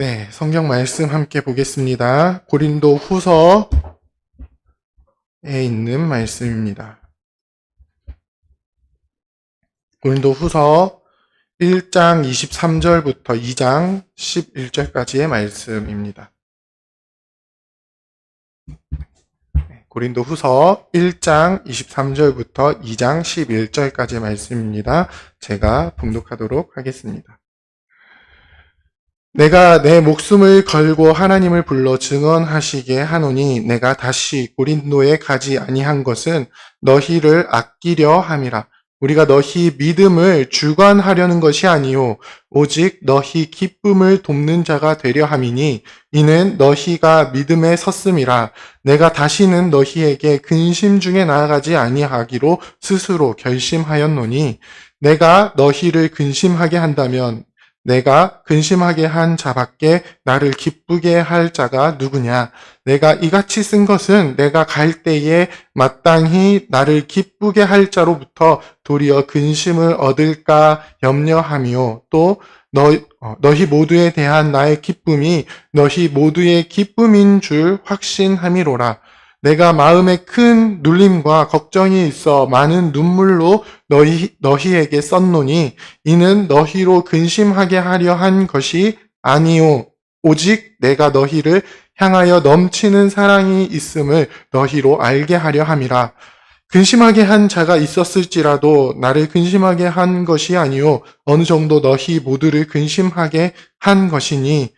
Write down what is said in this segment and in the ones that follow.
네, 성경 말씀 함께 보겠습니다. 고린도 후서에 있는 말씀입니다. 고린도 후서 1장 23절부터 2장 11절까지의 말씀입니다. 고린도 후서 1장 23절부터 2장 11절까지의 말씀입니다. 제가 봉독하도록 하겠습니다. 내가 내 목숨을 걸고 하나님을 불러 증언하시게 하노니 내가 다시 고린도에 가지 아니한 것은 너희를 아끼려 함이라. 우리가 너희 믿음을 주관하려는 것이 아니요 오직 너희 기쁨을 돕는 자가 되려 함이니 이는 너희가 믿음에 섰음이라. 내가 다시는 너희에게 근심 중에 나아가지 아니하기로 스스로 결심하였노니 내가 너희를 근심하게 한다면 내가 근심하게 한 자밖에 나를 기쁘게 할 자가 누구냐? 내가 이같이 쓴 것은 내가 갈 때에 마땅히 나를 기쁘게 할 자로부터 도리어 근심을 얻을까 염려하며 또 너희 모두에 대한 나의 기쁨이 너희 모두의 기쁨인 줄 확신함이로라. 내가 마음에 큰 눌림과 걱정이 있어 많은 눈물로 너희에게 썼노니 이는 너희로 근심하게 하려 한 것이 아니요 오직 내가 너희를 향하여 넘치는 사랑이 있음을 너희로 알게 하려 함이라. 근심하게 한 자가 있었을지라도 나를 근심하게 한 것이 아니요 어느 정도 너희 모두를 근심하게 한 것이니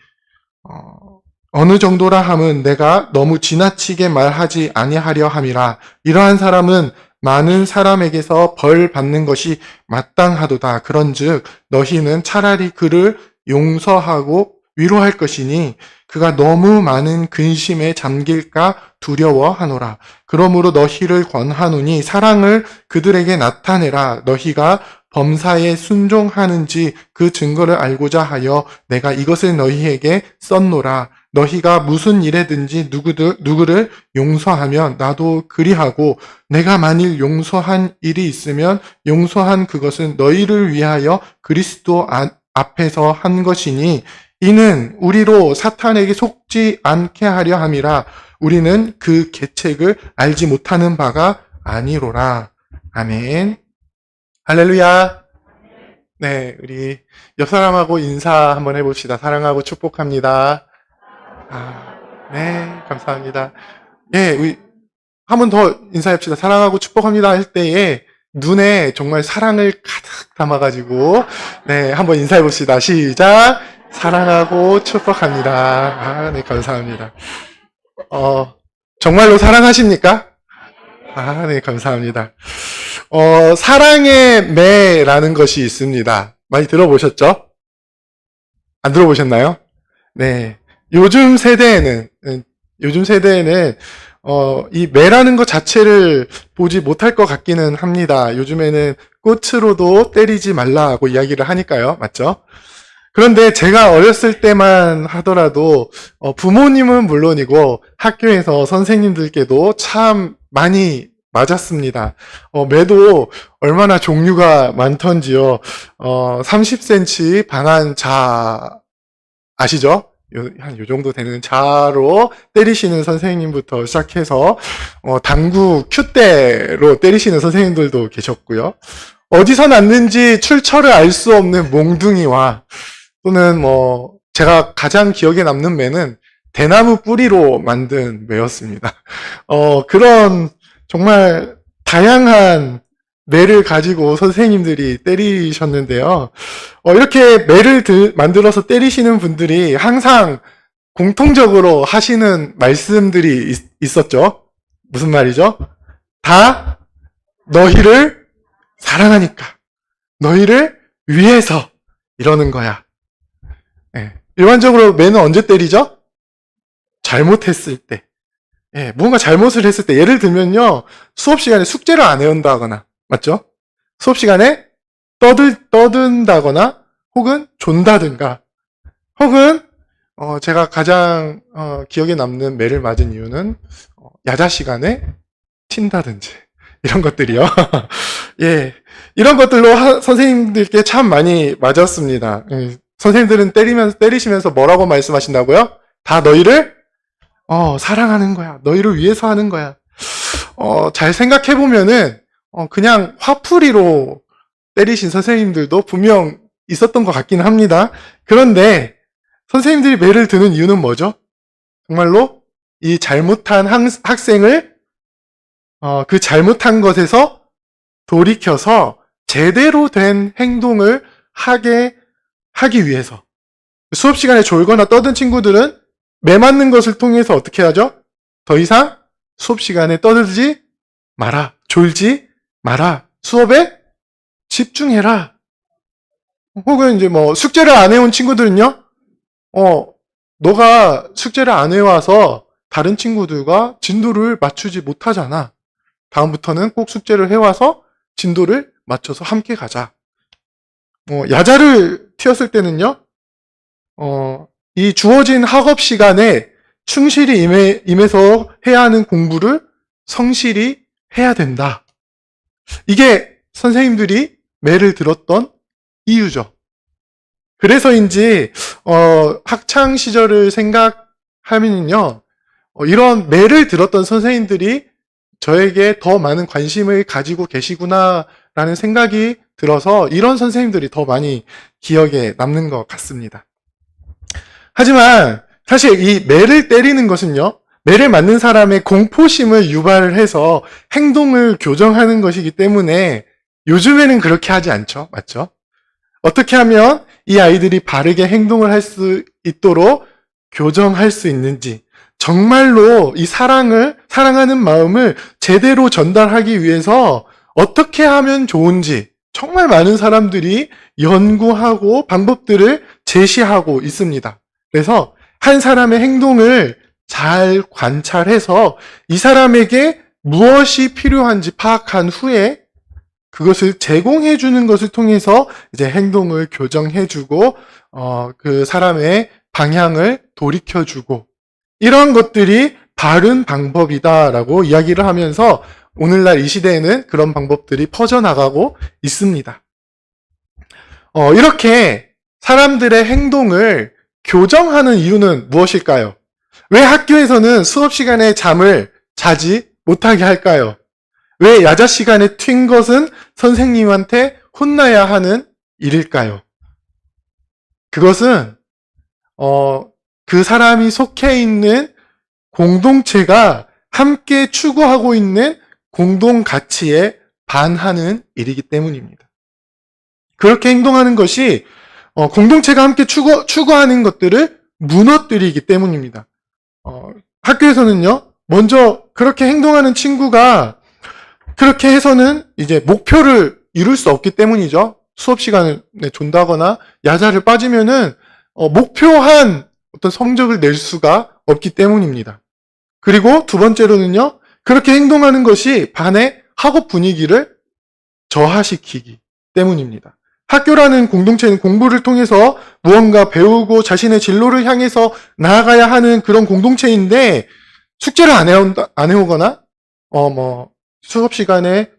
어느 정도라 함은 내가 너무 지나치게 말하지 아니하려 함이라. 이러한 사람은 많은 사람에게서 벌 받는 것이 마땅하도다. 그런즉 너희는 차라리 그를 용서하고 위로할 것이니 그가 너무 많은 근심에 잠길까 두려워하노라. 그러므로 너희를 권하노니 사랑을 그들에게 나타내라. 너희가 범사에 순종하는지 그 증거를 알고자 하여 내가 이것을 너희에게 썼노라. 너희가 무슨 일에든지 누구를 용서하면 나도 그리하고 내가 만일 용서한 일이 있으면 용서한 그것은 너희를 위하여 그리스도 앞에서 한 것이니 이는 우리로 사탄에게 속지 않게 하려 함이라. 우리는 그 계책을 알지 못하는 바가 아니로라. 아멘. 할렐루야. 네, 우리 옆 사람하고 인사 한번 해봅시다. 사랑하고 축복합니다. 네, 감사합니다. 예, 우리 한 번 더 인사합시다. 사랑하고 축복합니다 할 때에 눈에 정말 사랑을 가득 담아가지고 네, 한번 인사해봅시다. 시작! 사랑하고 축복합니다. 네, 감사합니다. 정말로 사랑하십니까? 네, 감사합니다. 사랑의 매라는 것이 있습니다. 많이 들어보셨죠? 안 들어보셨나요? 네. 요즘 세대에는 이 매라는 것 자체를 보지 못할 것 같기는 합니다. 요즘에는 꽃으로도 때리지 말라고 이야기를 하니까요. 맞죠? 그런데 제가 어렸을 때만 하더라도 부모님은 물론이고 학교에서 선생님들께도 참 많이 맞았습니다. 매도 얼마나 종류가 많던지요. 30cm 방한 자 아시죠? 한 요 정도 되는 자로 때리시는 선생님부터 시작해서 당구 큐대로 때리시는 선생님들도 계셨고요. 어디서 났는지 출처를 알 수 없는 몽둥이와 또는 제가 가장 기억에 남는 매는 대나무 뿌리로 만든 매였습니다. 그런 정말 다양한 매를 가지고 선생님들이 때리셨는데요. 이렇게 매를 만들어서 때리시는 분들이 항상 공통적으로 하시는 말씀들이 있었죠. 무슨 말이죠? 다 너희를 사랑하니까, 너희를 위해서 이러는 거야. 네. 일반적으로 매는 언제 때리죠? 잘못했을 때. 뭔가 잘못을 했을 때, 예를 들면요, 수업 시간에 숙제를 안 해온다거나, 맞죠? 수업 시간에 떠든다거나 혹은 존다든가 혹은 제가 가장 기억에 남는 매를 맞은 이유는 야자 시간에 튄다든지 이런 것들이요. 예, 이런 것들로 선생님들께 참 많이 맞았습니다. 선생님들은 때리시면서 뭐라고 말씀하신다고요? 다 너희를 사랑하는 거야. 너희를 위해서 하는 거야. 잘 생각해보면은, 그냥 화풀이로 때리신 선생님들도 분명 있었던 것 같기는 합니다. 그런데 선생님들이 매를 드는 이유는 뭐죠? 정말로 이 잘못한 학생을 그 잘못한 것에서 돌이켜서 제대로 된 행동을 하기 위해서. 수업 시간에 졸거나 떠든 친구들은 매 맞는 것을 통해서 어떻게 하죠? 더 이상 수업 시간에 떠들지 마라. 졸지 마라. 수업에 집중해라. 혹은 이제 숙제를 안 해온 친구들은요, 너가 숙제를 안 해와서 다른 친구들과 진도를 맞추지 못하잖아. 다음부터는 꼭 숙제를 해와서 진도를 맞춰서 함께 가자. 야자를 튀었을 때는요, 이 주어진 학업 시간에 충실히 임해서 해야 하는 공부를 성실히 해야 된다. 이게 선생님들이 매를 들었던 이유죠. 그래서인지 학창 시절을 생각하면요, 이런 매를 들었던 선생님들이 저에게 더 많은 관심을 가지고 계시구나라는 생각이 들어서 이런 선생님들이 더 많이 기억에 남는 것 같습니다. 하지만 사실 이 매를 때리는 것은요, 매를 맞는 사람의 공포심을 유발을 해서 행동을 교정하는 것이기 때문에 요즘에는 그렇게 하지 않죠. 맞죠? 어떻게 하면 이 아이들이 바르게 행동을 할 수 있도록 교정할 수 있는지, 정말로 이 사랑하는 마음을 제대로 전달하기 위해서 어떻게 하면 좋은지 정말 많은 사람들이 연구하고 방법들을 제시하고 있습니다. 그래서 한 사람의 행동을 잘 관찰해서 이 사람에게 무엇이 필요한지 파악한 후에 그것을 제공해 주는 것을 통해서 이제 행동을 교정해 주고 그 사람의 방향을 돌이켜 주고, 이런 것들이 바른 방법이다라고 이야기를 하면서 오늘날 이 시대에는 그런 방법들이 퍼져나가고 있습니다. 이렇게 사람들의 행동을 교정하는 이유는 무엇일까요? 왜 학교에서는 수업 시간에 잠을 자지 못하게 할까요? 왜 야자 시간에 튄 것은 선생님한테 혼나야 하는 일일까요? 그것은 그 사람이 속해 있는 공동체가 함께 추구하고 있는 공동 가치에 반하는 일이기 때문입니다. 그렇게 행동하는 것이 공동체가 함께 추구하는 것들을 무너뜨리기 때문입니다. 학교에서는요, 먼저 그렇게 행동하는 친구가 그렇게 해서는 이제 목표를 이룰 수 없기 때문이죠. 수업 시간에 존다거나 야자를 빠지면은 목표한 어떤 성적을 낼 수가 없기 때문입니다. 그리고 두 번째로는요, 그렇게 행동하는 것이 반의 학업 분위기를 저하시키기 때문입니다. 학교라는 공동체는 공부를 통해서 무언가 배우고 자신의 진로를 향해서 나아가야 하는 그런 공동체인데, 숙제를 안 해오거나 수업 시간에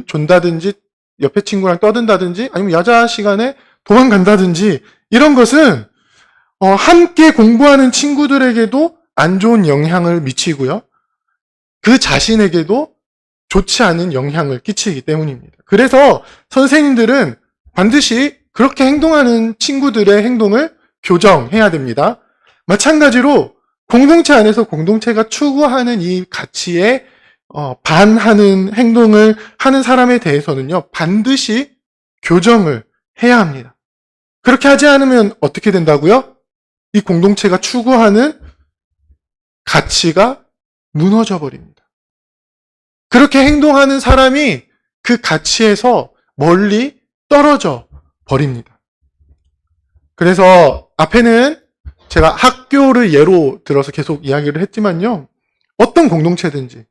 존다든지 옆에 친구랑 떠든다든지 아니면 야자 시간에 도망간다든지, 이런 것은 함께 공부하는 친구들에게도 안 좋은 영향을 미치고요, 그 자신에게도 좋지 않은 영향을 끼치기 때문입니다. 그래서 선생님들은 반드시 그렇게 행동하는 친구들의 행동을 교정해야 됩니다. 마찬가지로 공동체 안에서 공동체가 추구하는 이 가치에 반하는 행동을 하는 사람에 대해서는요, 반드시 교정을 해야 합니다. 그렇게 하지 않으면 어떻게 된다고요? 이 공동체가 추구하는 가치가 무너져 버립니다. 그렇게 행동하는 사람이 그 가치에서 멀리 떨어져 버립니다. 그래서 앞에는 제가 학교를 예로 들어서 계속 이야기를 했지만요, 어떤 공동체든지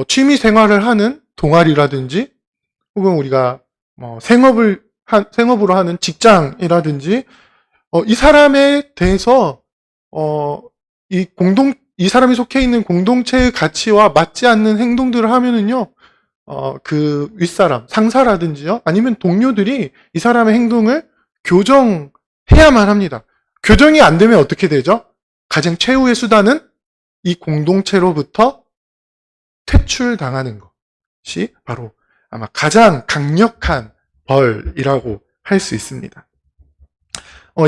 취미 생활을 하는 동아리라든지, 혹은 우리가 생업으로 하는 직장이라든지, 이 사람에 대해서 이 사람이 속해 있는 공동체의 가치와 맞지 않는 행동들을 하면은요, 그 윗사람, 상사라든지요, 아니면 동료들이 이 사람의 행동을 교정해야만 합니다. 교정이 안 되면 어떻게 되죠? 가장 최후의 수단은 이 공동체로부터 퇴출당하는 것이 바로 아마 가장 강력한 벌이라고 할 수 있습니다.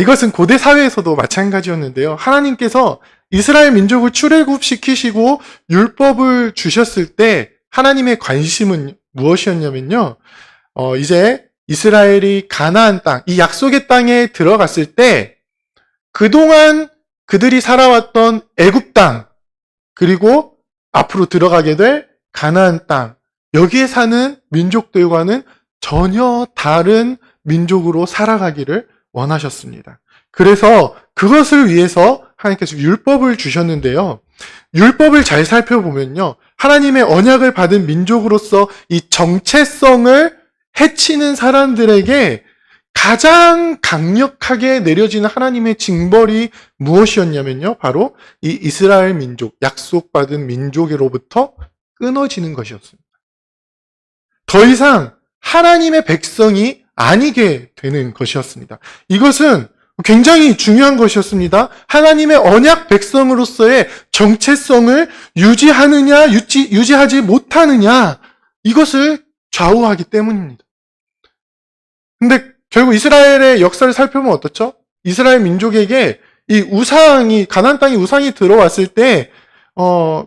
이것은 고대 사회에서도 마찬가지였는데요. 하나님께서 이스라엘 민족을 출애굽시키시고 율법을 주셨을 때 하나님의 관심은 무엇이었냐면요. 이제 이스라엘이 가나안 땅, 이 약속의 땅에 들어갔을 때 그동안 그들이 살아왔던 애굽 땅, 그리고 앞으로 들어가게 될 가나안 땅, 여기에 사는 민족들과는 전혀 다른 민족으로 살아가기를 원하셨습니다. 그래서 그것을 위해서 하나님께서 율법을 주셨는데요. 율법을 잘 살펴보면요. 하나님의 언약을 받은 민족으로서 이 정체성을 해치는 사람들에게 가장 강력하게 내려지는 하나님의 징벌이 무엇이었냐면요. 바로 이 이스라엘 민족, 약속받은 민족으로부터 끊어지는 것이었습니다. 더 이상 하나님의 백성이 아니게 되는 것이었습니다. 이것은 굉장히 중요한 것이었습니다. 하나님의 언약 백성으로서의 정체성을 유지하느냐, 유지하지 못하느냐, 이것을 좌우하기 때문입니다. 근데 결국 이스라엘의 역사를 살펴보면 어떻죠? 이스라엘 민족에게 이 우상이, 가나안 땅에 우상이 들어왔을 때,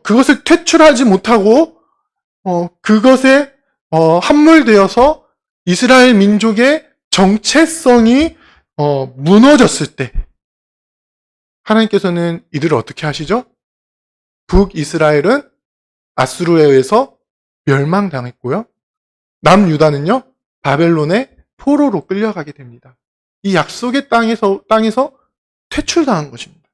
그것을 퇴출하지 못하고, 그것에, 함몰되어서 이스라엘 민족의 정체성이, 무너졌을 때, 하나님께서는 이들을 어떻게 하시죠? 북이스라엘은 아수르에 의해서 멸망당했고요. 남유다는요, 바벨론의 포로로 끌려가게 됩니다. 이 약속의 땅에서 퇴출당한 것입니다.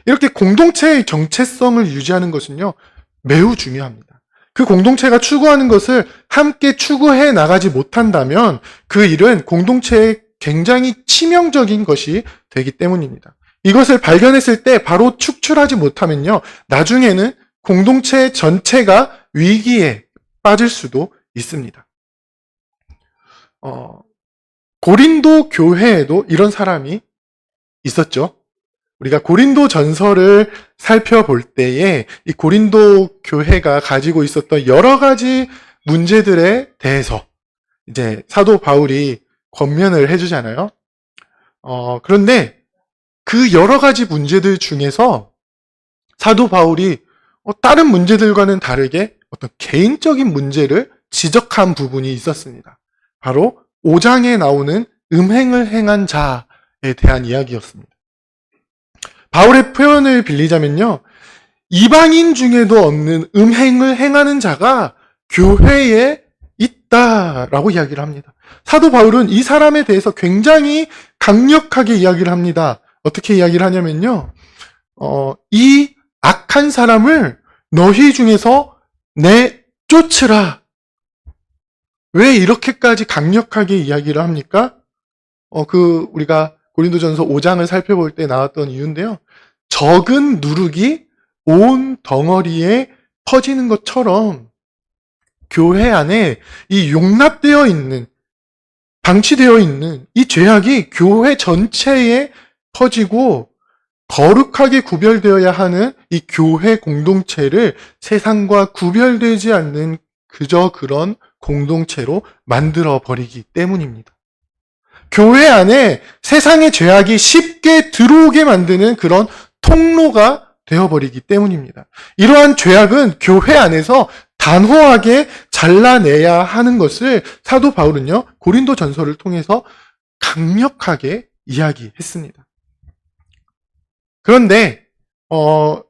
이렇게 공동체의 정체성을 유지하는 것은요, 매우 중요합니다. 그 공동체가 추구하는 것을 함께 추구해 나가지 못한다면 그 일은 공동체에 굉장히 치명적인 것이 되기 때문입니다. 이것을 발견했을 때 바로 축출하지 못하면요, 나중에는 공동체 전체가 위기에 빠질 수도 있습니다. 고린도 교회에도 이런 사람이 있었죠. 우리가 고린도 전서를 살펴볼 때에 이 고린도 교회가 가지고 있었던 여러 가지 문제들에 대해서 이제 사도 바울이 권면을 해주잖아요. 그런데 그 여러 가지 문제들 중에서 사도 바울이 다른 문제들과는 다르게 어떤 개인적인 문제를 지적한 부분이 있었습니다. 바로 5장에 나오는 음행을 행한 자에 대한 이야기였습니다. 바울의 표현을 빌리자면요, 이방인 중에도 없는 음행을 행하는 자가 교회에 있다라고 이야기를 합니다. 사도 바울은 이 사람에 대해서 굉장히 강력하게 이야기를 합니다. 어떻게 이야기를 하냐면요, 이 악한 사람을 너희 중에서 내쫓으라. 왜 이렇게까지 강력하게 이야기를 합니까? 우리가 고린도전서 5장을 살펴볼 때 나왔던 이유인데요. 적은 누룩이 온 덩어리에 퍼지는 것처럼 교회 안에 이 용납되어 있는, 방치되어 있는 이 죄악이 교회 전체에 퍼지고 거룩하게 구별되어야 하는 이 교회 공동체를 세상과 구별되지 않는 그저 그런 공동체로 만들어 버리기 때문입니다. 교회 안에 세상의 죄악이 쉽게 들어오게 만드는 그런 통로가 되어버리기 때문입니다. 이러한 죄악은 교회 안에서 단호하게 잘라내야 하는 것을 사도 바울은요, 고린도 전서를 통해서 강력하게 이야기했습니다. 그런데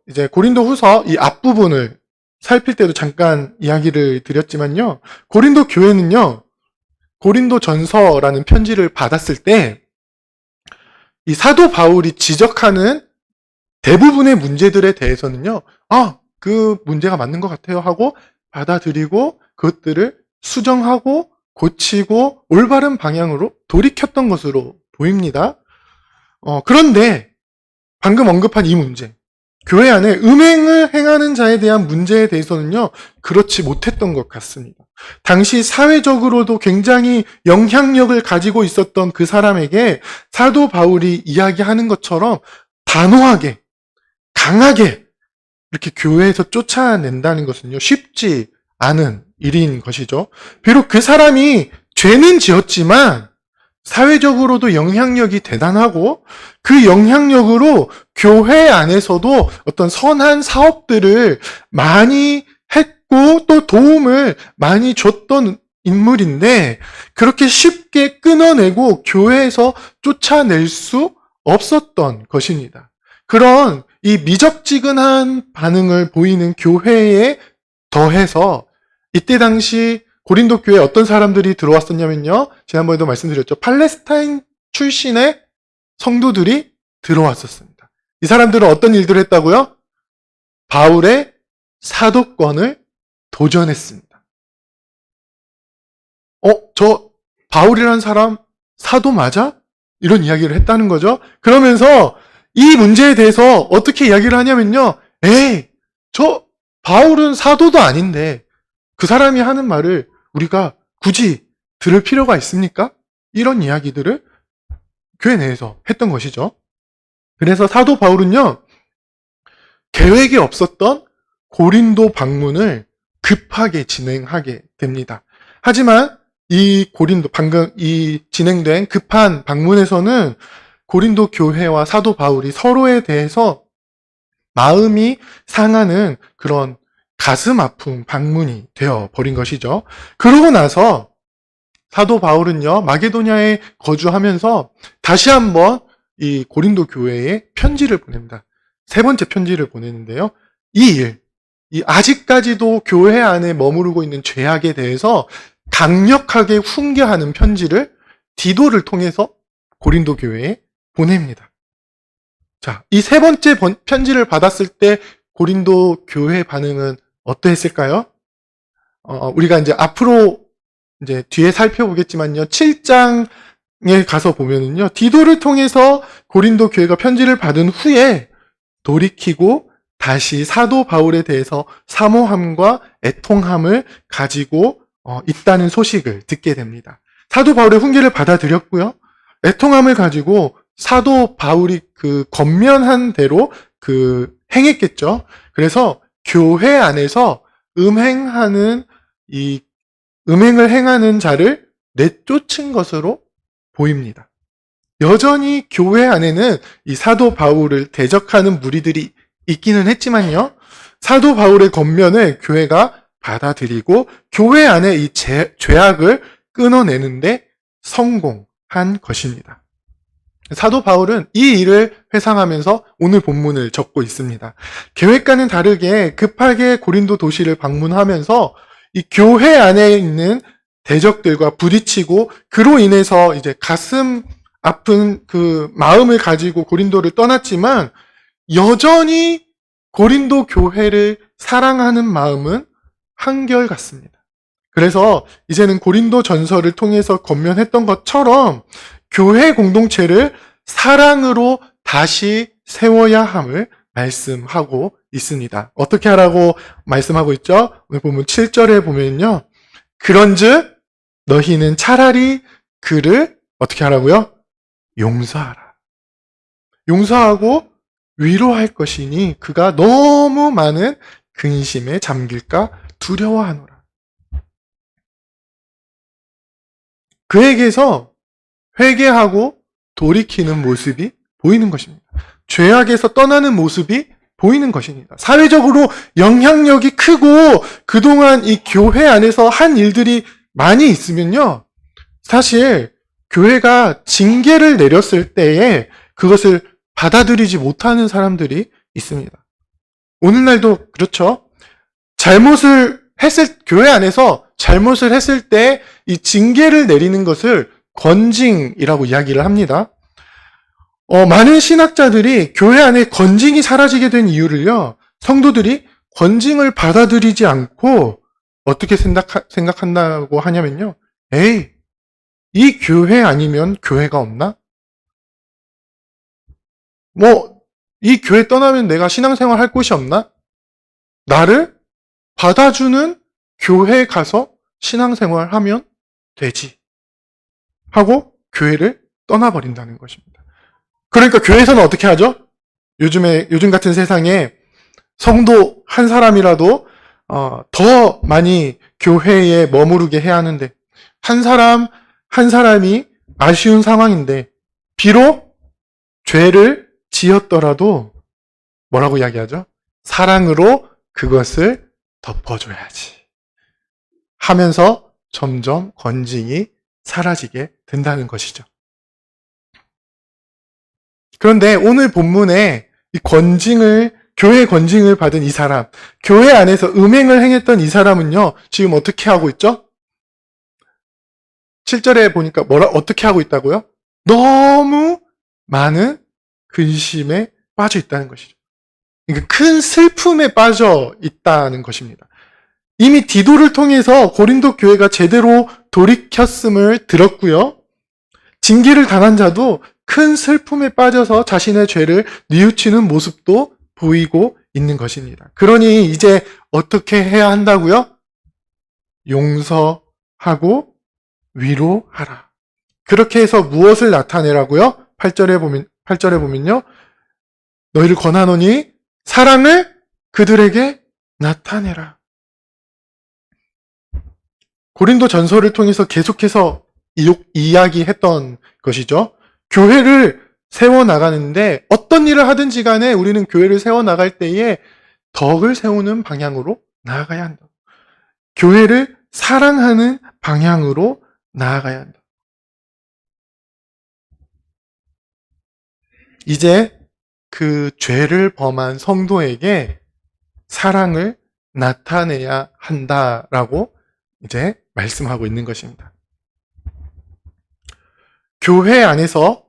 이제 고린도 후서 이 앞부분을 살필 때도 잠깐 이야기를 드렸지만요, 고린도 교회는요, 고린도 전서라는 편지를 받았을 때 이 사도 바울이 지적하는 대부분의 문제들에 대해서는요, 그 문제가 맞는 것 같아요 하고 받아들이고 그것들을 수정하고 고치고 올바른 방향으로 돌이켰던 것으로 보입니다. 그런데 방금 언급한 이 문제, 교회 안에 음행을 행하는 자에 대한 문제에 대해서는요, 그렇지 못했던 것 같습니다. 당시 사회적으로도 굉장히 영향력을 가지고 있었던 그 사람에게 사도 바울이 이야기하는 것처럼 단호하게, 강하게 이렇게 교회에서 쫓아낸다는 것은요, 쉽지 않은 일인 것이죠. 비록 그 사람이 죄는 지었지만 사회적으로도 영향력이 대단하고 그 영향력으로 교회 안에서도 어떤 선한 사업들을 많이 했고 또 도움을 많이 줬던 인물인데 그렇게 쉽게 끊어내고 교회에서 쫓아낼 수 없었던 것입니다. 그런 이 미적지근한 반응을 보이는 교회에 더해서 이때 당시 고린도 교회에 어떤 사람들이 들어왔었냐면요. 지난번에도 말씀드렸죠. 팔레스타인 출신의 성도들이 들어왔었습니다. 이 사람들은 어떤 일들을 했다고요? 바울의 사도권을 도전했습니다. 저 바울이라는 사람 사도 맞아? 이런 이야기를 했다는 거죠. 그러면서 이 문제에 대해서 어떻게 이야기를 하냐면요. 저 바울은 사도도 아닌데 그 사람이 하는 말을 우리가 굳이 들을 필요가 있습니까? 이런 이야기들을 교회 내에서 했던 것이죠. 그래서 사도 바울은요, 계획이 없었던 고린도 방문을 급하게 진행하게 됩니다. 하지만 이 고린도, 방금 이 진행된 급한 방문에서는 고린도 교회와 사도 바울이 서로에 대해서 마음이 상하는 그런 가슴 아픈 방문이 되어 버린 것이죠. 그러고 나서 사도 바울은요, 마게도냐에 거주하면서 다시 한번 이 고린도 교회에 편지를 보냅니다. 세 번째 편지를 보내는데요. 이 아직까지도 교회 안에 머무르고 있는 죄악에 대해서 강력하게 훈계하는 편지를 디도를 통해서 고린도 교회에 보냅니다. 자, 이 세 번째 편지를 받았을 때 고린도 교회 반응은 어떠했을까요? 우리가 이제 앞으로 이제 뒤에 살펴보겠지만요. 7장에 가서 보면은요. 디도를 통해서 고린도 교회가 편지를 받은 후에 돌이키고 다시 사도 바울에 대해서 사모함과 애통함을 가지고 있다는 소식을 듣게 됩니다. 사도 바울의 훈계를 받아들였고요. 애통함을 가지고 사도 바울이 그 권면한 대로 행했겠죠. 그래서 교회 안에서 음행을 행하는 자를 내쫓은 것으로 보입니다. 여전히 교회 안에는 이 사도 바울을 대적하는 무리들이 있기는 했지만요. 사도 바울의 권면을 교회가 받아들이고 교회 안에 이 죄악을 끊어내는데 성공한 것입니다. 사도 바울은 이 일을 회상하면서 오늘 본문을 적고 있습니다. 계획과는 다르게 급하게 고린도 도시를 방문하면서 이 교회 안에 있는 대적들과 부딪히고 그로 인해서 이제 가슴 아픈 그 마음을 가지고 고린도를 떠났지만 여전히 고린도 교회를 사랑하는 마음은 한결같습니다. 그래서 이제는 고린도 전서를 통해서 권면했던 것처럼 교회 공동체를 사랑으로 다시 세워야 함을 말씀하고 있습니다. 어떻게 하라고 말씀하고 있죠? 오늘 보면 7절에 보면요. 그런즉 너희는 차라리 그를 어떻게 하라고요? 용서하라. 용서하고 위로할 것이니 그가 너무 많은 근심에 잠길까 두려워하노라. 그에게서 회개하고 돌이키는 모습이 보이는 것입니다. 죄악에서 떠나는 모습이 보이는 것입니다. 사회적으로 영향력이 크고 그동안 이 교회 안에서 한 일들이 많이 있으면요. 사실 교회가 징계를 내렸을 때에 그것을 받아들이지 못하는 사람들이 있습니다. 오늘날도 그렇죠. 교회 안에서 잘못을 했을 때 이 징계를 내리는 것을 건징이라고 이야기를 합니다. 많은 신학자들이 교회 안에 건징이 사라지게 된 이유를요, 성도들이 건징을 받아들이지 않고 어떻게 생각한다고 하냐면요, 이 교회 아니면 교회가 없나? 이 교회 떠나면 내가 신앙생활 할 곳이 없나? 나를 받아주는 교회에 가서 신앙생활 하면 되지 하고 교회를 떠나버린다는 것입니다. 그러니까 교회에서는 어떻게 하죠? 요즘 같은 세상에 성도 한 사람이라도 더 많이 교회에 머무르게 해야 하는데 한 사람이 아쉬운 상황인데 비록 죄를 지었더라도 뭐라고 이야기하죠? 사랑으로 그것을 덮어줘야지 하면서 점점 권징이 사라지게 된다는 것이죠. 그런데 오늘 본문에 이 교회 권징을 받은 이 사람, 교회 안에서 음행을 행했던 이 사람은요, 지금 어떻게 하고 있죠? 7절에 보니까 어떻게 하고 있다고요? 너무 많은 근심에 빠져 있다는 것이죠. 그러니까 큰 슬픔에 빠져 있다는 것입니다. 이미 디도를 통해서 고린도 교회가 제대로 돌이켰음을 들었고요. 징계를 당한 자도 큰 슬픔에 빠져서 자신의 죄를 뉘우치는 모습도 보이고 있는 것입니다. 그러니 이제 어떻게 해야 한다고요? 용서하고 위로하라. 그렇게 해서 무엇을 나타내라고요? 8절에 보면요. 너희를 권하노니 사랑을 그들에게 나타내라. 고린도 전서를 통해서 계속해서 이야기했던 것이죠. 교회를 세워나가는데 어떤 일을 하든지 간에 우리는 교회를 세워나갈 때에 덕을 세우는 방향으로 나아가야 한다. 교회를 사랑하는 방향으로 나아가야 한다. 이제 그 죄를 범한 성도에게 사랑을 나타내야 한다라고 이제 말씀하고 있는 것입니다. 교회 안에서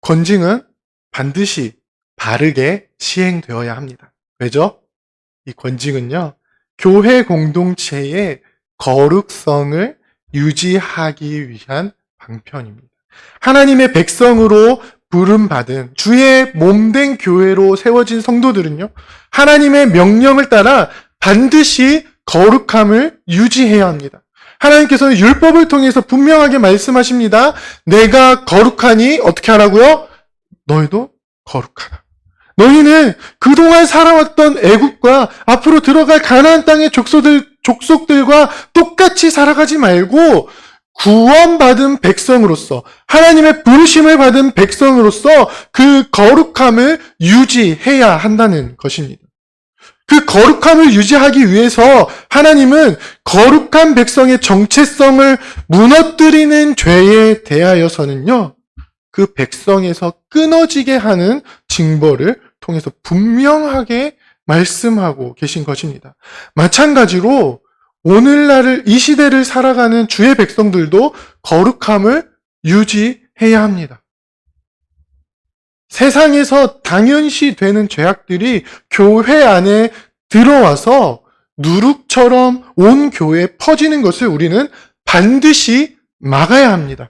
권징은 반드시 바르게 시행되어야 합니다. 왜죠? 이 권징은요, 교회 공동체의 거룩성을 유지하기 위한 방편입니다. 하나님의 백성으로 부름받은 주의 몸된 교회로 세워진 성도들은요, 하나님의 명령을 따라 반드시 거룩함을 유지해야 합니다. 하나님께서는 율법을 통해서 분명하게 말씀하십니다. 내가 거룩하니 어떻게 하라고요? 너희도 거룩하라. 너희는 그동안 살아왔던 애국과 앞으로 들어갈 가나안 땅의 족속들과 똑같이 살아가지 말고 구원받은 백성으로서 하나님의 부르심을 받은 백성으로서 그 거룩함을 유지해야 한다는 것입니다. 그 거룩함을 유지하기 위해서 하나님은 거룩한 백성의 정체성을 무너뜨리는 죄에 대하여서는요, 그 백성에서 끊어지게 하는 징벌을 통해서 분명하게 말씀하고 계신 것입니다. 마찬가지로 오늘날 이 시대를 살아가는 주의 백성들도 거룩함을 유지해야 합니다. 세상에서 당연시 되는 죄악들이 교회 안에 들어와서 누룩처럼 온 교회에 퍼지는 것을 우리는 반드시 막아야 합니다.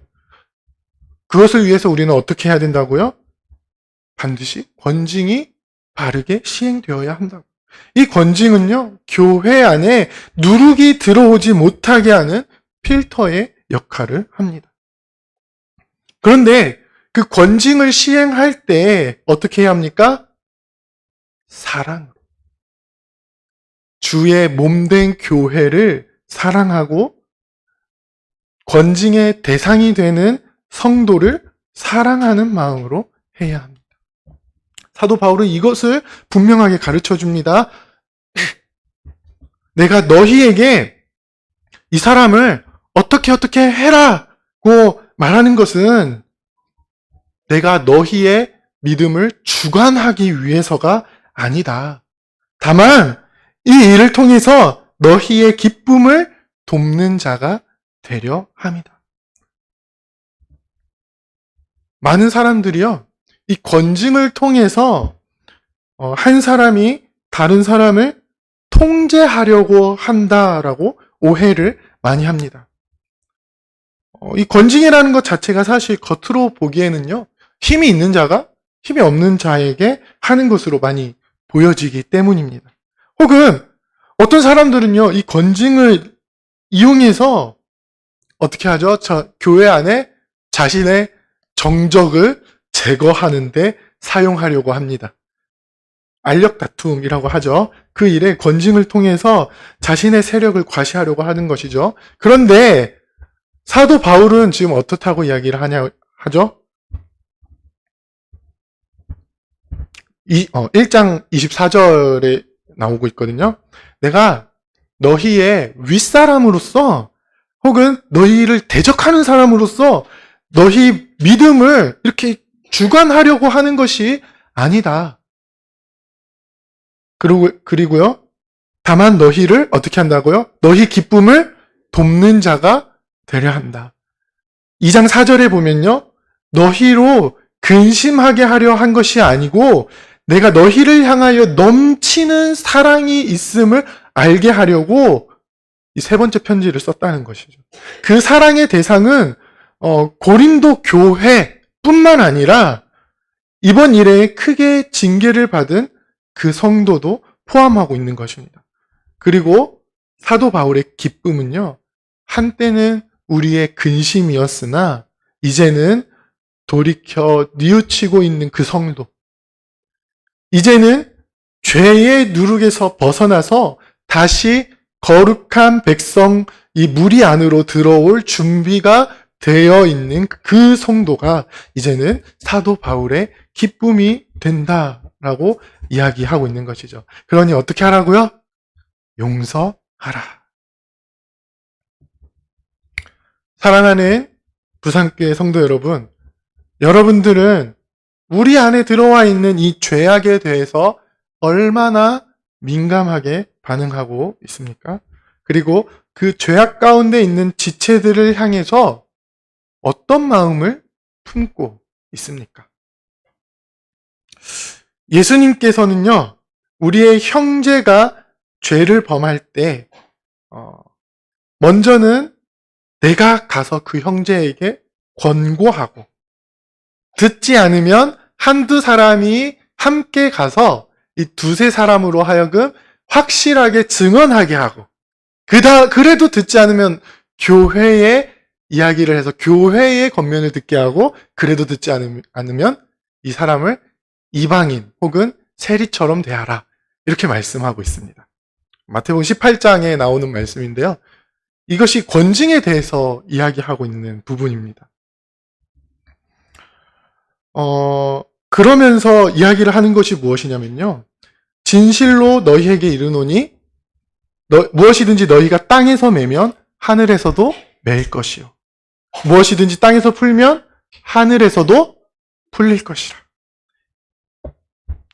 그것을 위해서 우리는 어떻게 해야 된다고요? 반드시 권징이 바르게 시행되어야 한다고. 이 권징은요, 교회 안에 누룩이 들어오지 못하게 하는 필터의 역할을 합니다. 그런데 그 권징을 시행할 때 어떻게 해야 합니까? 사랑으로. 주의 몸된 교회를 사랑하고 권징의 대상이 되는 성도를 사랑하는 마음으로 해야 합니다. 사도 바울은 이것을 분명하게 가르쳐 줍니다. 내가 너희에게 이 사람을 어떻게 해라고 말하는 것은 내가 너희의 믿음을 주관하기 위해서가 아니다. 다만 이 일을 통해서 너희의 기쁨을 돕는 자가 되려 함이다. 많은 사람들이요, 이 권징을 통해서 한 사람이 다른 사람을 통제하려고 한다라고 오해를 많이 합니다. 이 권징이라는 것 자체가 사실 겉으로 보기에는요, 힘이 있는 자가 힘이 없는 자에게 하는 것으로 많이 보여지기 때문입니다. 혹은 어떤 사람들은요, 이 권징을 이용해서 어떻게 하죠? 교회 안에 자신의 정적을 제거하는데 사용하려고 합니다. 알력 다툼이라고 하죠. 그 일에 권징을 통해서 자신의 세력을 과시하려고 하는 것이죠. 그런데 사도 바울은 지금 어떻다고 이야기를 하죠? 1장 24절에 나오고 있거든요. 내가 너희의 윗사람으로서 혹은 너희를 대적하는 사람으로서 너희 믿음을 이렇게 주관하려고 하는 것이 아니다. 그리고요. 다만 너희를 어떻게 한다고요? 너희 기쁨을 돕는 자가 되려 한다. 2장 4절에 보면요. 너희로 근심하게 하려 한 것이 아니고 내가 너희를 향하여 넘치는 사랑이 있음을 알게 하려고 이 세 번째 편지를 썼다는 것이죠. 그 사랑의 대상은 고린도 교회뿐만 아니라 이번 일에 크게 징계를 받은 그 성도도 포함하고 있는 것입니다. 그리고 사도 바울의 기쁨은요. 한때는 우리의 근심이었으나 이제는 돌이켜 뉘우치고 있는 그 성도. 이제는 죄의 누룩에서 벗어나서 다시 거룩한 백성 이 무리 안으로 들어올 준비가 되어 있는 그 성도가 이제는 사도 바울의 기쁨이 된다라고 이야기하고 있는 것이죠. 그러니 어떻게 하라고요? 용서하라. 사랑하는 부산교회 성도 여러분, 여러분들은 우리 안에 들어와 있는 이 죄악에 대해서 얼마나 민감하게 반응하고 있습니까? 그리고 그 죄악 가운데 있는 지체들을 향해서 어떤 마음을 품고 있습니까? 예수님께서는요, 우리의 형제가 죄를 범할 때, 먼저는 내가 가서 그 형제에게 권고하고, 듣지 않으면 한두 사람이 함께 가서 이 두세 사람으로 하여금 확실하게 증언하게 하고, 그래도 듣지 않으면 교회에 이야기를 해서 교회의 권면을 듣게 하고, 그래도 듣지 않으면 이 사람을 이방인 혹은 세리처럼 대하라. 이렇게 말씀하고 있습니다. 마태복음 18장에 나오는 말씀인데요. 이것이 권징에 대해서 이야기하고 있는 부분입니다. 그러면서 이야기를 하는 것이 무엇이냐면요. 진실로 너희에게 이르노니 무엇이든지 너희가 땅에서 매면 하늘에서도 매일 것이요. 무엇이든지 땅에서 풀면 하늘에서도 풀릴 것이라.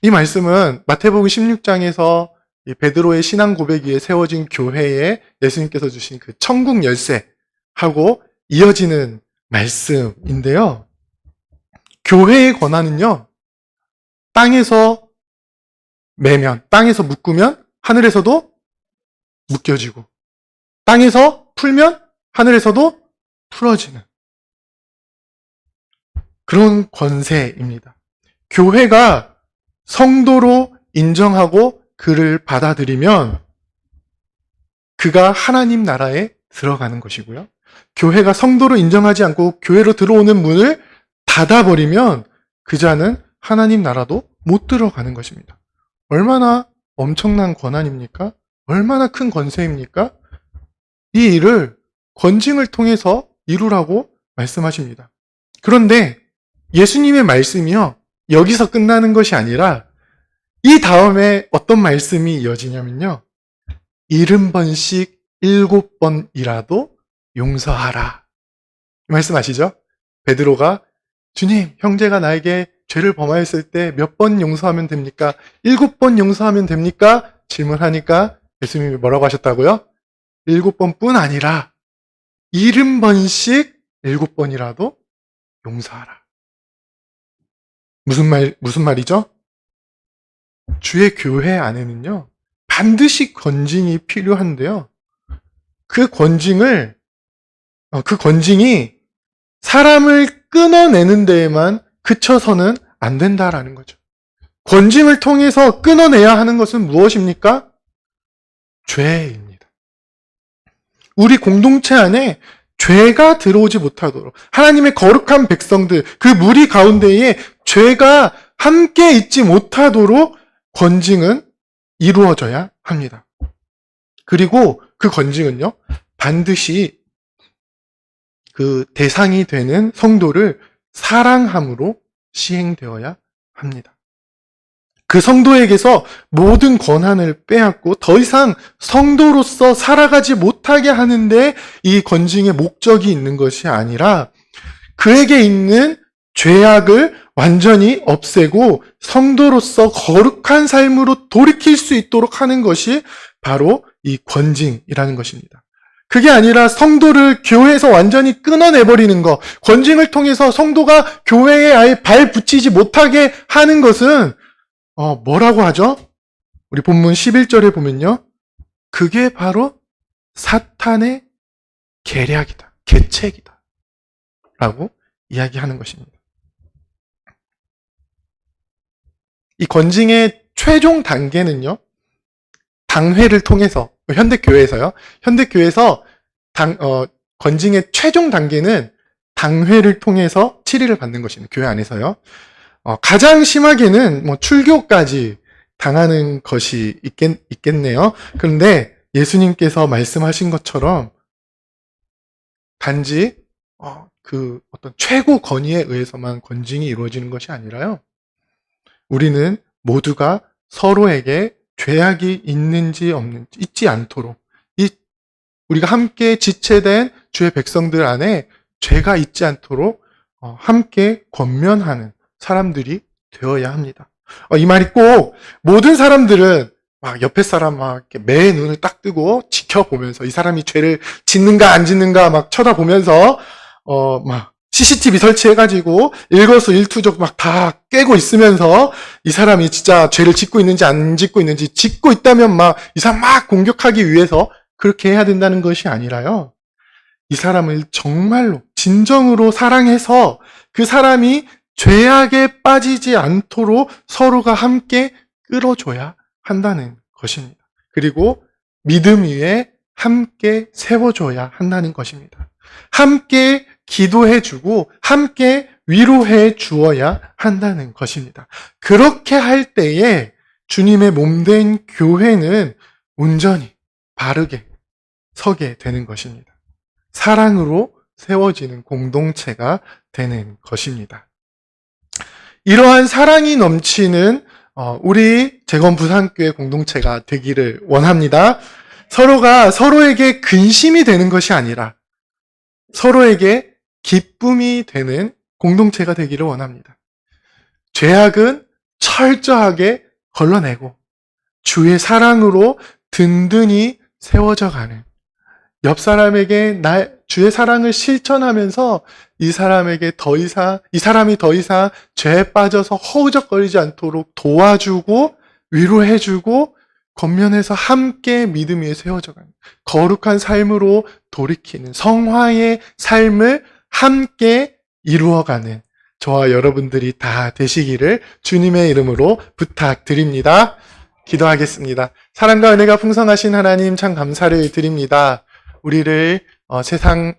이 말씀은 마태복음 16장에서 베드로의 신앙 고백 위에 세워진 교회에 예수님께서 주신 그 천국 열쇠하고 이어지는 말씀인데요. 교회의 권한은요, 땅에서 매면, 땅에서 묶으면 하늘에서도 묶여지고, 땅에서 풀면 하늘에서도 풀어지는 그런 권세입니다. 교회가 성도로 인정하고 그를 받아들이면 그가 하나님 나라에 들어가는 것이고요. 교회가 성도로 인정하지 않고 교회로 들어오는 문을 닫아버리면 그 자는 하나님 나라도 못 들어가는 것입니다. 얼마나 엄청난 권한입니까? 얼마나 큰 권세입니까? 이 일을 권징을 통해서 이루라고 말씀하십니다. 그런데 예수님의 말씀이요, 여기서 끝나는 것이 아니라 이 다음에 어떤 말씀이 이어지냐면요. 70번씩 7번이라도 용서하라. 말씀하시죠? 베드로가 주님, 형제가 나에게 죄를 범하였을 때 몇 번 용서하면 됩니까? 7번 용서하면 됩니까? 질문하니까 예수님이 뭐라고 하셨다고요? 7번뿐 아니라 70번씩 7번이라도 용서하라. 무슨 말이죠? 주의 교회 안에는요, 반드시 권징이 필요한데요. 그 권징이 사람을 끊어내는 데에만 그쳐서는 안 된다라는 거죠. 권징을 통해서 끊어내야 하는 것은 무엇입니까? 죄입니다. 우리 공동체 안에 죄가 들어오지 못하도록 하나님의 거룩한 백성들 그 무리 가운데에 죄가 함께 있지 못하도록 권징은 이루어져야 합니다. 그리고 그 권징은요, 반드시 그 대상이 되는 성도를 사랑함으로 시행되어야 합니다. 그 성도에게서 모든 권한을 빼앗고 더 이상 성도로서 살아가지 못하게 하는데 이 권징의 목적이 있는 것이 아니라 그에게 있는 죄악을 완전히 없애고 성도로서 거룩한 삶으로 돌이킬 수 있도록 하는 것이 바로 이 권징이라는 것입니다. 그게 아니라 성도를 교회에서 완전히 끊어내버리는 것, 권징을 통해서 성도가 교회에 아예 발 붙이지 못하게 하는 것은 뭐라고 하죠? 우리 본문 11절에 보면요. 그게 바로 사탄의 계략이다, 계책이다 라고 이야기하는 것입니다. 이 권징의 최종 단계는요, 당회를 통해서, 현대교회에서요, 현대교회에서 권징의 최종 단계는 당회를 통해서 치리를 받는 것입니다. 교회 안에서요. 가장 심하게는 출교까지 당하는 것이 있겠네요. 그런데 예수님께서 말씀하신 것처럼 단지 그 어떤 최고 권위에 의해서만 권징이 이루어지는 것이 아니라요. 우리는 모두가 서로에게 죄악이 있는지 없는지 잊지 않도록 우리가 함께 지체된 주의 백성들 안에 죄가 있지 않도록 함께 권면하는 사람들이 되어야 합니다. 이 말이 꼭 모든 사람들은 막 옆에 사람 막 이렇게 매 눈을 딱 뜨고 지켜보면서 이 사람이 죄를 짓는가 안 짓는가 막 쳐다보면서 막 CCTV 설치해가지고 일거수일투족 막 다 깨고 있으면서 이 사람이 진짜 죄를 짓고 있는지 안 짓고 있는지 짓고 있다면 막 이 사람 막 공격하기 위해서 그렇게 해야 된다는 것이 아니라요. 이 사람을 정말로 진정으로 사랑해서 그 사람이 죄악에 빠지지 않도록 서로가 함께 끌어줘야 한다는 것입니다. 그리고 믿음 위에 함께 세워줘야 한다는 것입니다. 함께 기도해주고 함께 위로해 주어야 한다는 것입니다. 그렇게 할 때에 주님의 몸된 교회는 온전히 바르게 서게 되는 것입니다. 사랑으로 세워지는 공동체가 되는 것입니다. 이러한 사랑이 넘치는 우리 재건 부산교회 공동체가 되기를 원합니다. 서로가 서로에게 근심이 되는 것이 아니라 서로에게 기쁨이 되는 공동체가 되기를 원합니다. 죄악은 철저하게 걸러내고 주의 사랑으로 든든히 세워져 가는 옆 사람에게 주의 사랑을 실천하면서 이 사람이 더 이상 죄에 빠져서 허우적거리지 않도록 도와주고 위로해주고 겉면에서 함께 믿음 위에 세워져 가는 거룩한 삶으로 돌이키는 성화의 삶을 함께 이루어가는 저와 여러분들이 다 되시기를 주님의 이름으로 부탁드립니다. 기도하겠습니다. 사랑과 은혜가 풍성하신 하나님 참 감사를 드립니다. 우리를 세상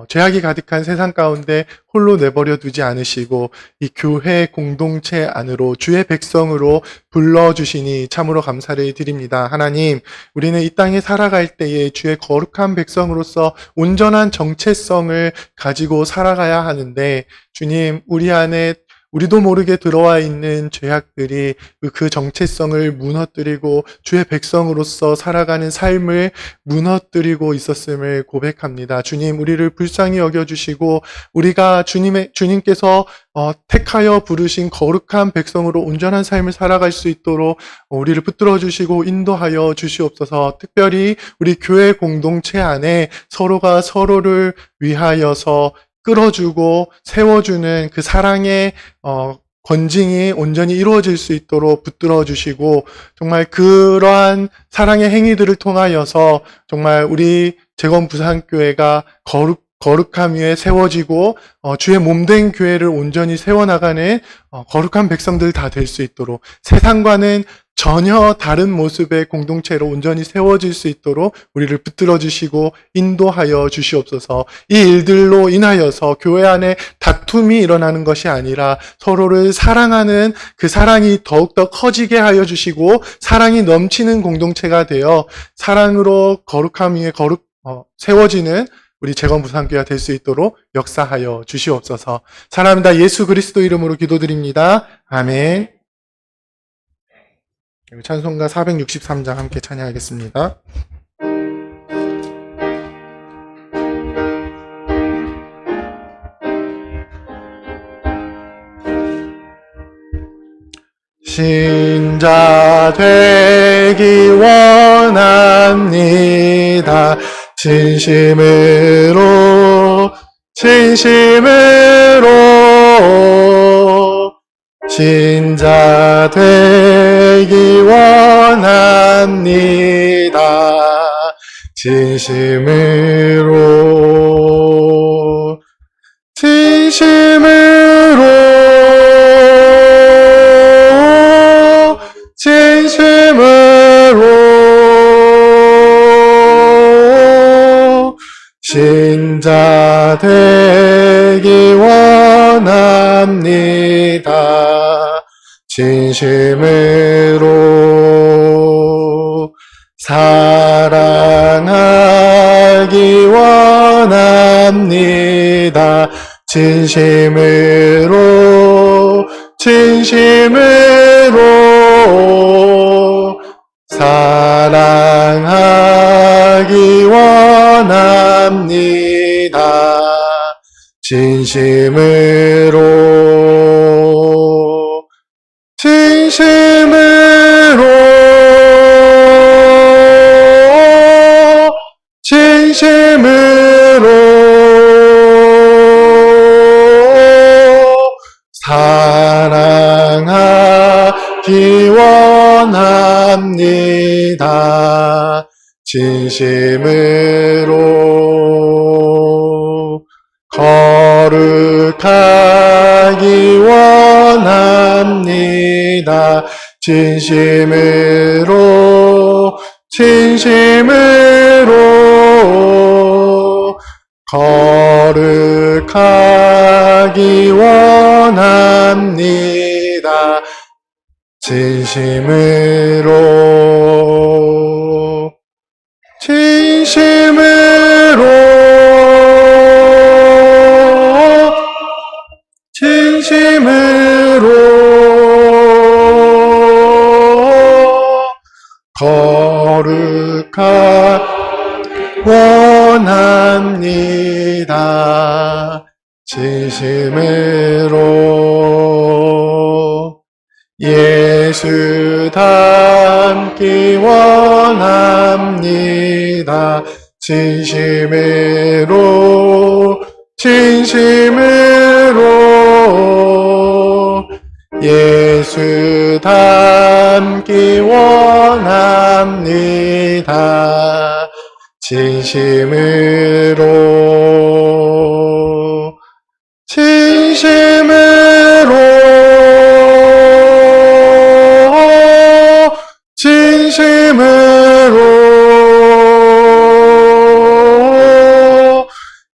죄악이 가득한 세상 가운데 홀로 내버려 두지 않으시고 이 교회 공동체 안으로 주의 백성으로 불러주시니 참으로 감사를 드립니다. 하나님, 우리는 이 땅에 살아갈 때에 주의 거룩한 백성으로서 온전한 정체성을 가지고 살아가야 하는데 주님, 우리 안에 우리도 모르게 들어와 있는 죄악들이 그 정체성을 무너뜨리고 주의 백성으로서 살아가는 삶을 무너뜨리고 있었음을 고백합니다. 주님, 우리를 불쌍히 여겨주시고 우리가 주님께서 택하여 부르신 거룩한 백성으로 온전한 삶을 살아갈 수 있도록 우리를 붙들어 주시고 인도하여 주시옵소서. 특별히 우리 교회 공동체 안에 서로가 서로를 위하여서 끌어주고 세워주는 그 사랑의 권징이 온전히 이루어질 수 있도록 붙들어 주시고 정말 그러한 사랑의 행위들을 통하여서 정말 우리 재건 부산교회가 거룩함 위에 세워지고 주의 몸된 교회를 온전히 세워나가는 거룩한 백성들 다 될 수 있도록 세상과는 전혀 다른 모습의 공동체로 온전히 세워질 수 있도록 우리를 붙들어 주시고 인도하여 주시옵소서. 이 일들로 인하여서 교회 안에 다툼이 일어나는 것이 아니라 서로를 사랑하는 그 사랑이 더욱더 커지게 하여 주시고 사랑이 넘치는 공동체가 되어 사랑으로 거룩함 위에 세워지는 우리 재건부산교회가 될 수 있도록 역사하여 주시옵소서. 사랑합니다. 예수 그리스도 이름으로 기도드립니다. 아멘. 찬송가 463장 함께 찬양하겠습니다. 신자 되기 원합니다. 진심으로 신자 되기 원합니다. 진심으로 신자 되기 원합니다. 진심으로 사랑하기 원합니다. 진심으로 사랑하기 원합니다. 진심으로 사랑하기 원합니다. 진심으로 거룩하기 원합니다. 진심으로 거룩하기 원합니다. 진심으로 거룩하기 원합니다. 진심으로 예수 닮기 원합니다. 진심으로 예수 닮기 원합니다. 진심으로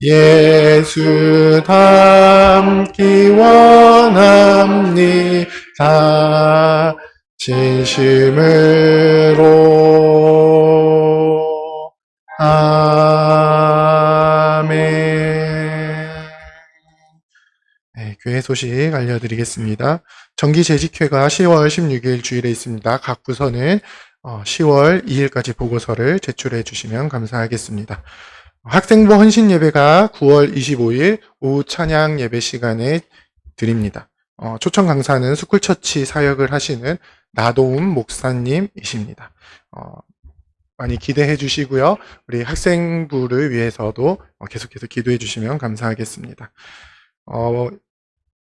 예수 닮기 원합니다. 진심으로 아멘. 네, 교회 소식 알려드리겠습니다. 정기재직회가 10월 16일 주일에 있습니다. 각 부서는 10월 2일까지 보고서를 제출해 주시면 감사하겠습니다. 학생부 헌신 예배가 9월 25일 오후 찬양 예배 시간에 드립니다. 초청 강사는 스쿨처치 사역을 하시는 나도움 목사님이십니다. 많이 기대해 주시고요. 우리 학생부를 위해서도 계속해서 기도해 주시면 감사하겠습니다.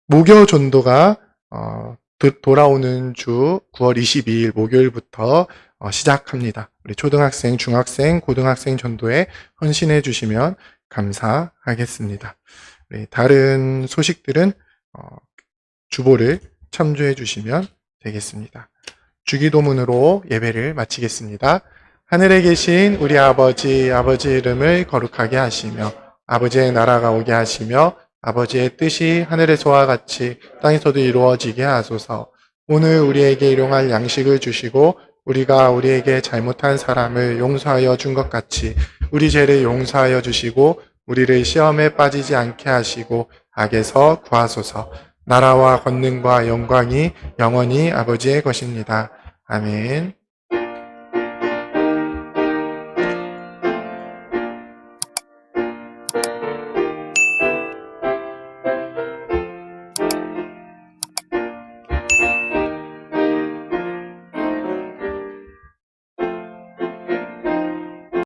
목요 전도가 돌아오는 주 9월 22일 목요일부터 시작합니다. 우리 초등학생, 중학생, 고등학생 전도에 헌신해 주시면 감사하겠습니다. 우리 다른 소식들은 주보를 참조해 주시면 되겠습니다. 주기도문으로 예배를 마치겠습니다. 하늘에 계신 우리 아버지 이름을 거룩하게 하시며 아버지의 나라가 오게 하시며 아버지의 뜻이 하늘에서와 같이 땅에서도 이루어지게 하소서. 오늘 우리에게 일용할 양식을 주시고 우리가 우리에게 잘못한 사람을 용서하여 준 것 같이 우리 죄를 용서하여 주시고 우리를 시험에 빠지지 않게 하시고 악에서 구하소서. 나라와 권능과 영광이 영원히 아버지의 것입니다. 아멘.